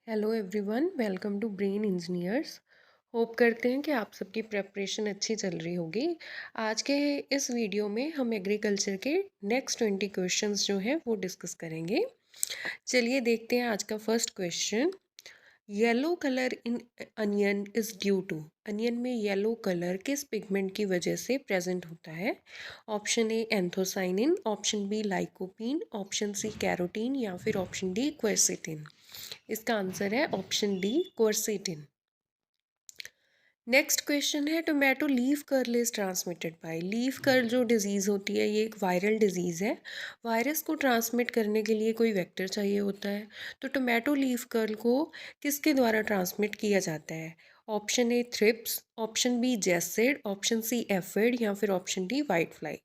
Hello everyone, welcome to brain engineers. Hope करते हैं कि आप सबकी प्रेपरेशन अच्छी चल रही होगी। आज के इस वीडियो में हम एग्रीकल्चर के नेक्स्ट 20 क्वेश्चंस जो हैं वो डिस्कस करेंगे। चलिए देखते हैं आज का first question. Yellow colour in onion is due to. Onion में येलो कलर किस पिगमेंट की वजह से प्रेजेंट होता है? Option A anthocyanin, option B lycopene, option C carotene या फिर ऑप्शन डी क्वेरसेटिन। इसका आंसर है option D quercetin. Next question है tomato leaf curl is transmitted by. Leaf curl जो डिजीज़ होती है ये एक वायरल डिजीज़ है। वायरस को ट्रांसमिट करने के लिए कोई वेक्टर चाहिए होता है। तो टोमेटो लीफ कर्ल को किसके द्वारा ट्रांसमिट किया जाता है? Option A thrips, option B jassid, option C aphid या फिर option D white fly.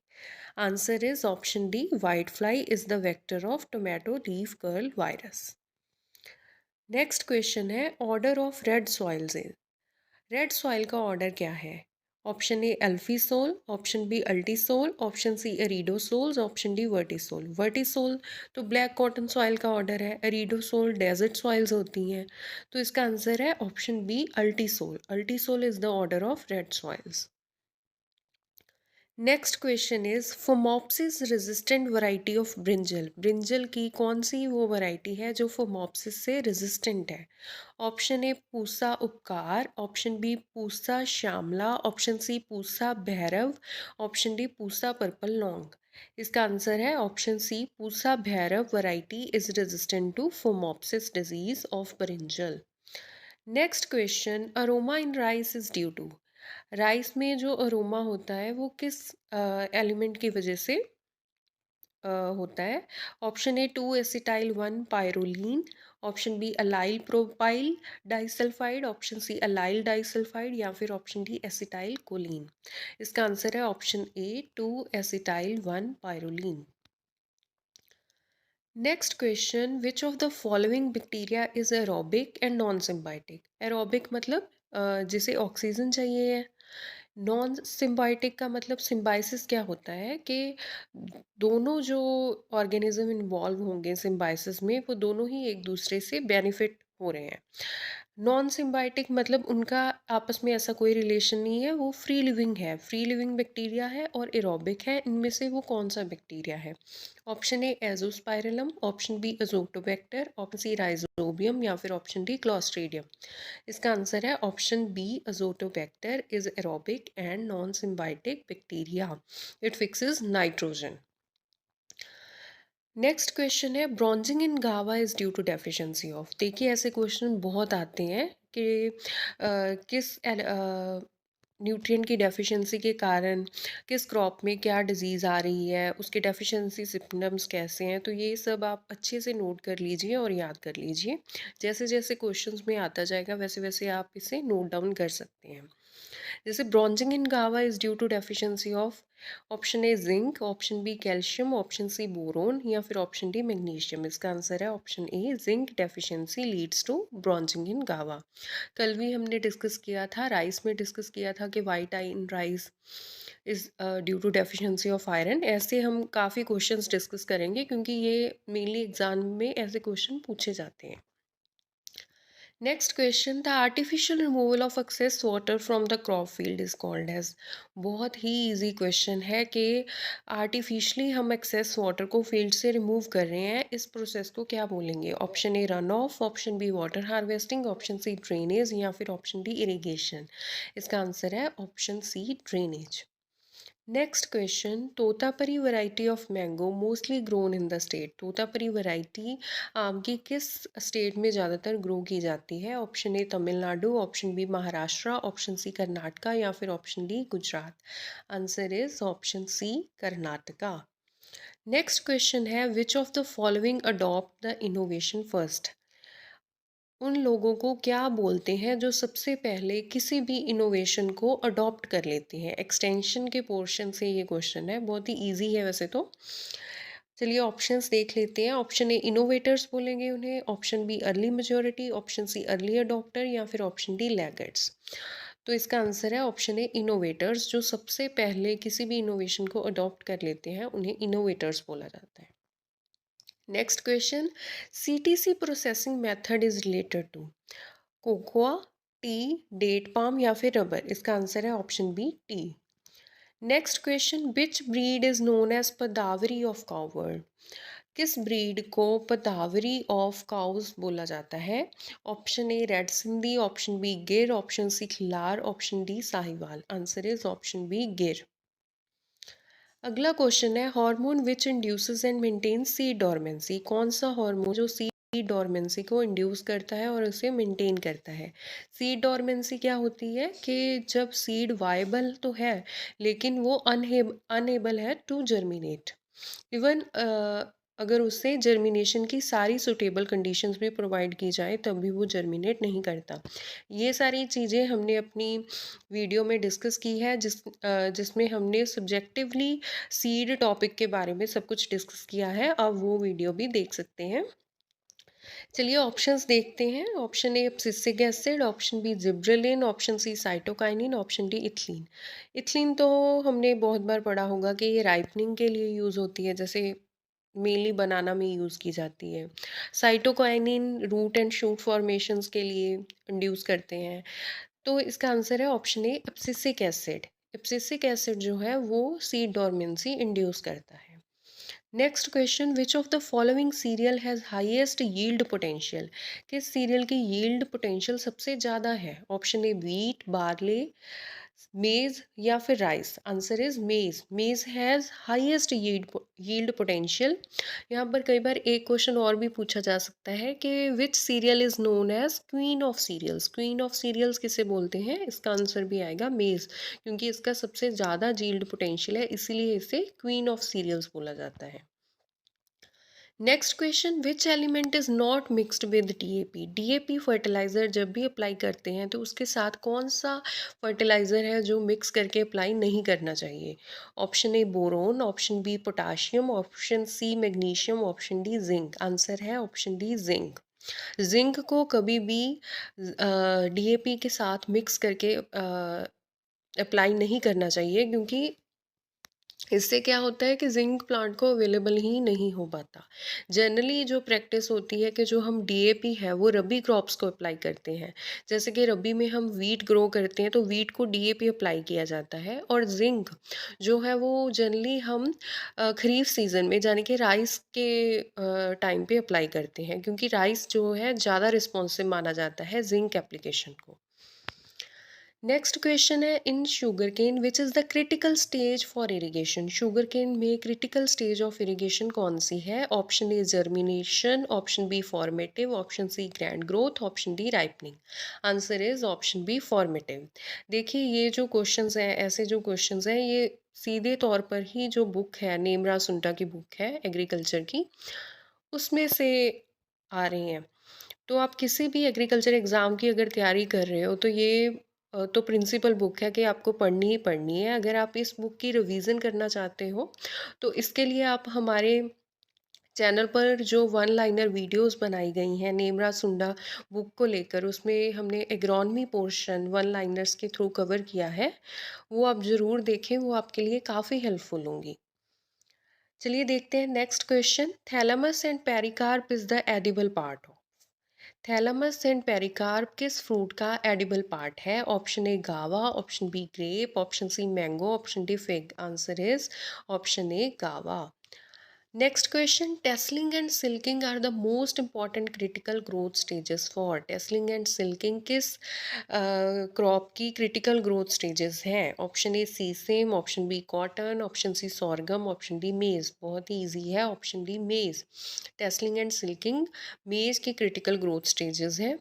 Answer is option D white fly is the vector of tomato leaf curl virus. Next question है order of red soils. Red soil का order क्या है? Option A alfisol, option B ultisol, option C aridisols, option D vertisol. Vertisol तो black cotton soil का order है, aridisol desert soils होती हैं। तो इसका आंसर है option B ultisol. Ultisol is the order of red soils. Next question is phomopsis resistant variety of brinjal. Brinjal की कौन सी वो वैरायटी है जो फोमोप्सिस से रेजिस्टेंट है? Option A Pusa Upkar, option B Pusa Shyamla, option C Pusa Bhairav, option D Pusa purple long. इसका answer है option C Pusa Bhairav variety is resistant to Phomopsis disease of brinjal. Next question aroma in rice is due to. Rice में जो aroma होता है वो किस element की वजह से होता है? Option A two acetyl one pyrroline, option B allyl propyl disulphide, option C allyl disulphide या फिर ऑप्शन डी एसिटाइल कोलीन। इसका आंसर है option A two acetyl one pyrroline. Next question which of the following bacteria is aerobic and non symbiotic. Aerobic मतलब जिसे oxygen चाहिए है। Non symbiotic का मतलब सिम्बाइसिस क्या होता है कि दोनों जो ऑर्गेनिज्म इन्वॉल्व होंगे सिम्बाइसिस में वो दोनों ही एक दूसरे से बेनिफिट हो रहे हैं। नॉन सिम्बायोटिक मतलब उनका आपस में ऐसा कोई रिलेशन नहीं है, वो फ्री लिविंग है। फ्री लिविंग बैक्टीरिया है और एरोबिक है। इनमें से वो कौन सा बैक्टीरिया है? Option A azospirillum, option B azotobacter, option C rhizobium या फिर ऑप्शन डी क्लॉस्ट्रीडियम। इसका आंसर है option B azotobacter is aerobic and non symbiotic bacteria. It fixes nitrogen. Next question है bronzing in guava is due to deficiency of. देखिए ऐसे question बहुत आते हैं कि किस न्यूट्रिएंट की डेफिशिएंसी के कारण किस क्रॉप में क्या डिजीज़ आ रही है, उसके डेफिशिएंसी सिम्टम्स कैसे हैं। तो ये सब आप अच्छे से नोट कर लीजिए और याद कर लीजिए। जैसे जैसे क्वेश्चंस में आता जाएगा वैसे वैसे आप इसे नोट डाउन कर सकते हैं। जैसे bronzing in guava is due to deficiency of. Option A zinc, option B calcium, option C boron या फिर ऑप्शन डी मैग्नीशियम। इसका आंसर है option A zinc deficiency leads to bronzing in guava. कल भी हमने डिस्कस किया था, rice में डिस्कस किया था कि white eye in rice is due to deficiency of iron. ऐसे हम काफ़ी क्वेश्चंस डिस्कस करेंगे क्योंकि ये मेनली एग्जाम में ऐसे क्वेश्चन पूछे जाते हैं। Next question the artificial removal of excess water from the crop field is called as. बहुत ही इजी क्वेश्चन है कि आर्टिफिशली हम एक्सेस वाटर को फील्ड से रिमूव कर रहे हैं, इस प्रोसेस को क्या बोलेंगे? Option A run off, option B water harvesting, option C drainage या फिर ऑप्शन डी इरिगेशन। इसका आंसर है option C drainage. Next question Totapuri variety of mango mostly grown in the state. Totapuri variety आम की किस स्टेट में ज़्यादातर ग्रो की जाती है? Option A Tamil Nadu, option B Maharashtra, option C Karnataka या फिर option D Gujarat. Answer is option C Karnataka. Next question है which of the following adopt the innovation first. उन लोगों को क्या बोलते हैं जो सबसे पहले किसी भी इनोवेशन को अडॉप्ट कर लेते हैं? एक्सटेंशन के पोर्शन से ये क्वेश्चन है, बहुत ही इजी है वैसे तो। चलिए ऑप्शंस देख लेते हैं। ऑप्शन ए इनोवेटर्स बोलेंगे उन्हें, option B early majority, option C early adopter या फिर ऑप्शन डी लैगर्ड्स। तो इसका आंसर है ऑप्शन ए इनोवेटर्स। जो सबसे पहले किसी भी इनोवेशन को अडॉप्ट कर लेते हैं उन्हें इनोवेटर्स बोला जाता है। Next question, CTC processing method is related to cocoa, tea, date palm या फिर रबर? इसका आंसर है option B tea. Next question, which breed is known as पदावरी ऑफ काउवर्ड? किस ब्रीड को पदावरी ऑफ काउस बोला जाता है? Option A red Sindhi, option B Gir, option C Khillar, option D Sahiwal? Answer is option B Gir. अगला क्वेश्चन है, hormone which induces and maintains seed dormancy? कौन सा हार्मोन जो सीड डोरमेंसी को इंड्यूस करता है और उसे मेंटेन करता है? सीड डोरमेंसी क्या होती है कि जब सीड वायबल तो है लेकिन वो अनएबल है टू जर्मिनेट। इवन अगर उससे जर्मिनेशन की सारी सुटेबल कंडीशंस भी प्रोवाइड की जाए तब भी वो जर्मिनेट नहीं करता। ये सारी चीज़ें हमने अपनी वीडियो में डिस्कस की है जिसमें हमने सब्जेक्टिवली सीड टॉपिक के बारे में सब कुछ डिस्कस किया है। आप वो वीडियो भी देख सकते हैं। चलिए ऑप्शंस देखते हैं। Option A abscisic acid, option B gibberellin, option C cytokinin, option D ethylene. Ethylene तो हमने बहुत बार पढ़ा होगा कि ये राइपनिंग के लिए यूज़ होती है, जैसे मेनली बनाना में यूज़ की जाती है। Cytokinin root and shoot formations के लिए इंड्यूस करते हैं। तो इसका आंसर है option A abscisic acid. Abscisic acid जो है वो सीड डोरमेंसी इंड्यूस करता है। Next question, which of the following cereal has highest yield potential? किस सीरियल की यील्ड पोटेंशियल सबसे ज़्यादा है? ऑप्शन ए व्हीट, बार्ले, मेज या फिर राइस? आंसर इज मेज। मेज हैज़ हाईएस्ट यील्ड पोटेंशियल। यहाँ पर कई बार एक क्वेश्चन और भी पूछा जा सकता है कि which cereal is known as queen of cereals? Queen of cereals किसे बोलते हैं? इसका आंसर भी आएगा मेज, क्योंकि इसका सबसे ज़्यादा यील्ड पोटेंशियल है, इसीलिए इसे क्वीन ऑफ सीरियल्स बोला जाता है। Next question, which element is not mixed with DAP? DAP fertiliser जब भी अप्लाई करते हैं तो उसके साथ कौन सा फर्टिलाइजर है जो मिक्स करके अप्लाई नहीं करना चाहिए? Option A boron, option B potassium, option C magnesium, option D zinc? Answer है ऑप्शन डी जिंक। जिंक को कभी भी डीएपी के साथ मिक्स करके अप्लाई नहीं करना चाहिए, क्योंकि इससे क्या होता है कि जिंक प्लांट को अवेलेबल ही नहीं हो पाता। जनरली जो प्रैक्टिस होती है कि जो हम डीएपी है वो रबी क्रॉप्स को अप्लाई करते हैं। जैसे कि रबी में हम वीट ग्रो करते हैं तो वीट को डीएपी अप्लाई किया जाता है, और जिंक जो है वो जनरली हम खरीफ सीजन में यानी कि राइस के टाइम पे अप्लाई करते हैं, क्योंकि राइस जो है ज़्यादा रिस्पॉन्सिव माना जाता है जिंक एप्लीकेशन को। नेक्स्ट क्वेश्चन है, in sugarcane which is the critical stage for irrigation? Sugarcane में क्रिटिकल स्टेज ऑफ इरिगेशन कौन सी है? Option A germination, option B formative, option C grand growth, option D ripening? Answer is option B formative. देखिए ये जो questions हैं, ऐसे जो क्वेश्चंस हैं, ये सीधे तौर पर ही जो बुक है नेमरा सुंटा की बुक है एग्रीकल्चर की, उसमें से आ रही हैं। तो आप किसी भी एग्रीकल्चर एग्ज़ाम की अगर तैयारी कर रहे हो तो ये तो प्रिंसिपल बुक है कि आपको पढ़नी ही पढ़नी है। अगर आप इस बुक की रिवीजन करना चाहते हो तो इसके लिए आप हमारे चैनल पर जो वन लाइनर वीडियोस बनाई गई हैं नेमरा सुंडा बुक को लेकर, उसमें हमने एग्रोनमी पोर्शन वन लाइनर्स के थ्रू कवर किया है, वो आप ज़रूर देखें, वो आपके लिए काफ़ी हेल्पफुल होंगी। चलिए देखते हैं next question, thalamus and pericarp is the edible part. Thalamus and pericarp किस फ्रूट का एडिबल पार्ट है? Option A guava, option B grape, option C mango, option D fig? Answer is option A guava. Next question, tasselling and silking are the most important critical growth stages for? Tasselling and silking किस crop की critical growth stages हैं? Option A sesame, option B cotton, option C sorghum, option D मेज? बहुत ही easy है, option D मेज। Tasselling and silking मेज की critical growth stages हैं।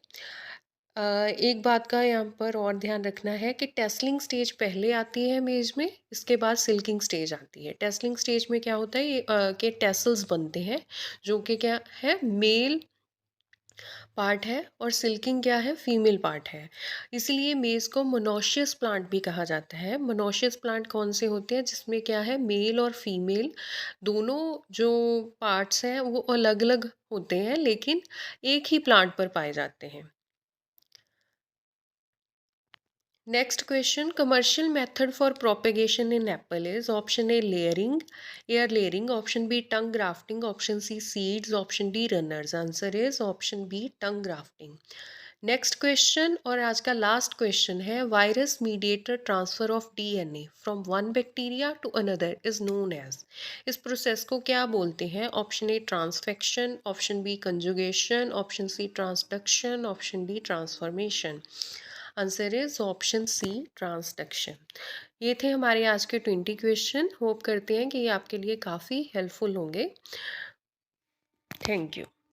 एक बात का यहाँ पर और ध्यान रखना है कि टेस्लिंग स्टेज पहले आती है मेज में, इसके बाद सिल्किंग स्टेज आती है। टेस्लिंग स्टेज में क्या होता है, ये के टेसल्स बनते हैं, जो कि क्या है, मेल पार्ट है, और सिल्किंग क्या है, फीमेल पार्ट है। इसीलिए मेज को मोनोशियस प्लांट भी कहा जाता है। मोनोशियस प्लांट कौन से होते हैं? जिसमें क्या है, मेल और फीमेल दोनों जो पार्ट्स हैं वो अलग अलग होते हैं लेकिन एक ही प्लांट पर पाए जाते हैं। Next question, commercial method for propagation in apple is option A layering, air layering, option B tongue grafting, option C seeds, option D runners. Answer is option B tongue grafting. Next question और आज का last question है virus mediated transfer of DNA from one bacteria to another is known as. इस process को क्या बोलते हैं? Option A transfection, option B conjugation, option C transduction, option D transformation. Answer is option C transduction. ये थे हमारे आज के 20 क्वेश्चन। होप करते हैं कि ये आपके लिए काफ़ी हेल्पफुल होंगे। Thank you.